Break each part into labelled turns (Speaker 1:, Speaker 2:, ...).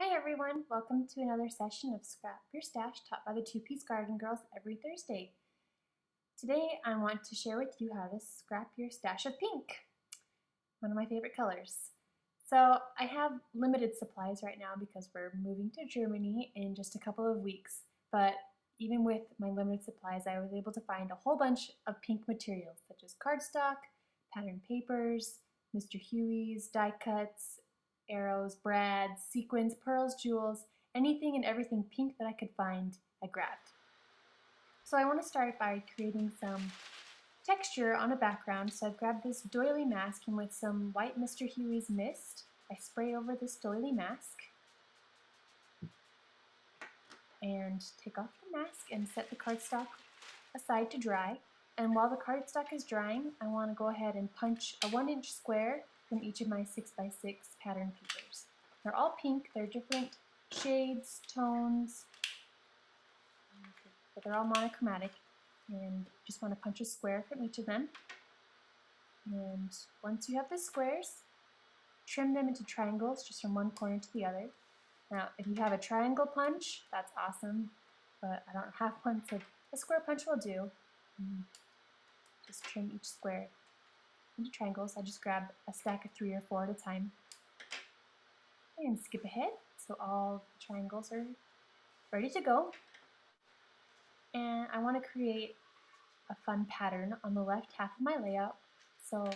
Speaker 1: Hi everyone, welcome to another session of Scrap Your Stash taught by the Two-Piece Garden Girls every Thursday. Today I want to share with you how to scrap your stash of pink, one of my favorite colors. So I have limited supplies right now because we're moving to Germany in just a couple of weeks, but even with my limited supplies I was able to find a whole bunch of pink materials such as cardstock, patterned papers, Mr. Huey's, die cuts, arrows, brads, sequins, pearls, jewels, anything and everything pink that I could find, I grabbed. So I want to start by creating some texture on a background. So I've grabbed this doily mask, and with some white Mr. Huey's mist, I spray over this doily mask and take off the mask and set the cardstock aside to dry. And while the cardstock is drying, I want to go ahead and punch a 1-inch square from each of my 6x6 pattern papers. They're all pink, they're different shades, tones, but they're all monochromatic, and just want to punch a square from each of them. And once you have the squares, trim them into triangles just from one corner to the other. Now, if you have a triangle punch, that's awesome, but I don't have one, so a square punch will do. Just trim each square into triangles. I just grab a stack of 3 or 4 at a time and skip ahead so all the triangles are ready to go. And I want to create a fun pattern on the left half of my layout, so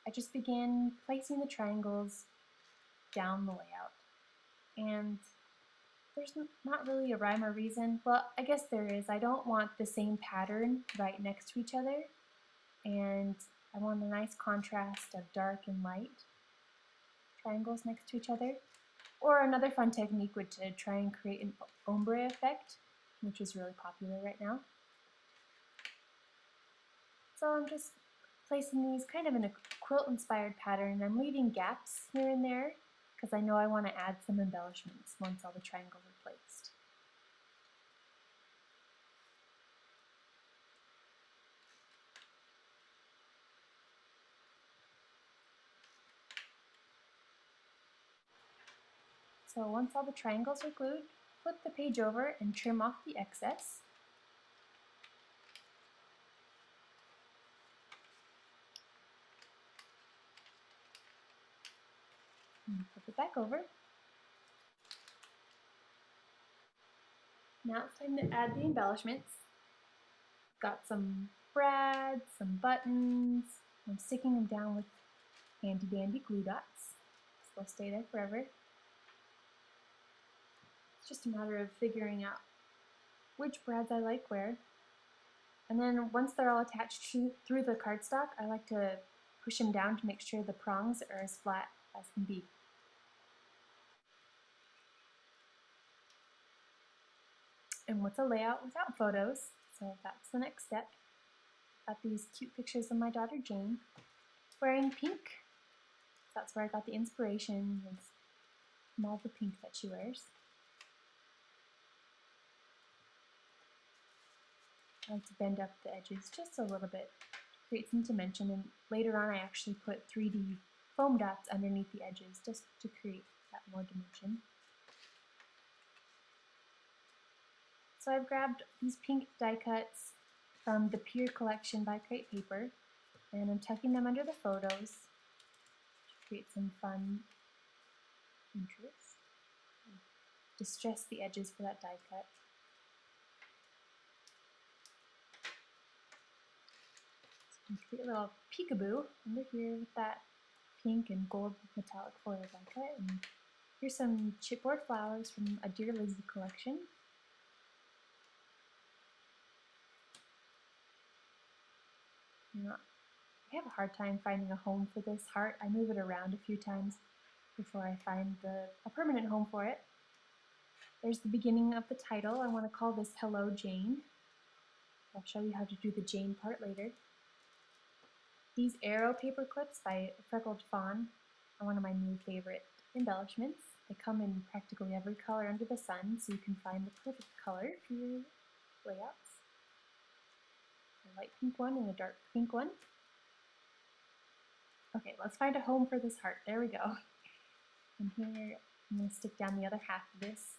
Speaker 1: I just begin placing the triangles down the layout. And there's not really a rhyme or reason. Well, I guess there is. I don't want the same pattern right next to each other, and I want a nice contrast of dark and light triangles next to each other. Or another fun technique would to try and create an ombre effect, which is really popular right now. So I'm just placing these kind of in a quilt-inspired pattern, and I'm leaving gaps here and there because I know I want to add some embellishments once all the triangles are placed. So once all the triangles are glued, flip the page over and trim off the excess. And flip it back over. Now it's time to add the embellishments. Got some brads, some buttons. I'm sticking them down with handy dandy glue dots, so they'll stay there forever. It's just a matter of figuring out which brads I like where. And then once they're all attached through the cardstock, I like to push them down to make sure the prongs are as flat as can be. And what's a layout without photos? So that's the next step. Got these cute pictures of my daughter Jane wearing pink. That's where I got the inspiration from all the pink that she wears. I like to bend up the edges just a little bit to create some dimension, and later on I actually put 3D foam dots underneath the edges just to create that more dimension. So I've grabbed these pink die cuts from the Pier collection by Crate Paper, and I'm tucking them under the photos to create some fun interest. Distress the edges for that die cut. So create a little peekaboo under here with that pink and gold metallic foil die cut. And here's some chipboard flowers from a Dear Lizzie collection. I have a hard time finding a home for this heart. I move it around a few times before I find a permanent home for it. There's the beginning of the title. I want to call this Hello Jane. I'll show you how to do the Jane part later. These arrow paper clips by Freckled Fawn are one of my new favorite embellishments. They come in practically every color under the sun, so you can find the perfect color for your layouts. A light pink one and a dark pink one. Okay, let's find a home for this heart. There we go. And here I'm going to stick down the other half of this.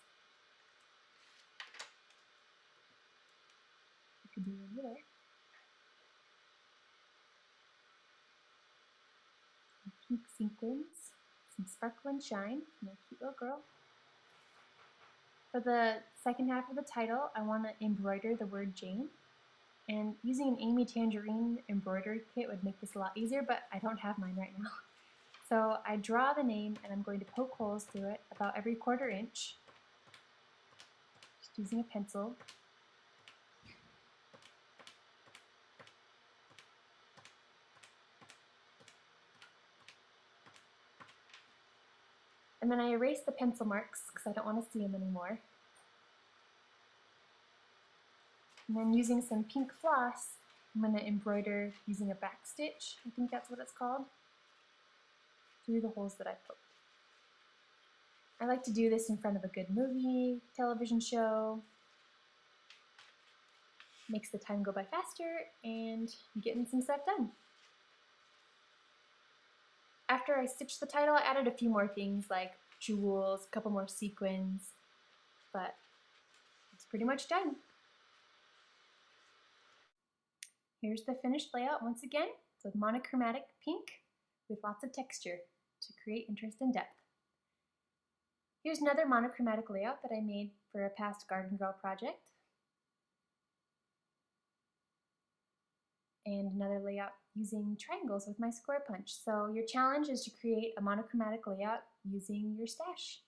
Speaker 1: It could be over there. Some pink sequins, some sparkle and shine, and a cute little girl. For the second half of the title, I want to embroider the word Jane. And using an Amy Tangerine embroidery kit would make this a lot easier, but I don't have mine right now. So I draw the name and I'm going to poke holes through it about every 1/4 inch, just using a pencil. And then I erase the pencil marks because I don't want to see them anymore. And then using some pink floss, I'm going to embroider using a back stitch, I think that's what it's called, through the holes that I poked. I like to do this in front of a good movie, television show. Makes the time go by faster and I'm getting some stuff done. After I stitched the title, I added a few more things like jewels, a couple more sequins, but it's pretty much done. Here's the finished layout once again. It's a monochromatic pink with lots of texture to create interest and depth. Here's another monochromatic layout that I made for a past Garden Girl project. And another layout using triangles with my square punch. So your challenge is to create a monochromatic layout using your stash.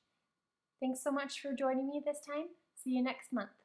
Speaker 1: Thanks so much for joining me this time. See you next month.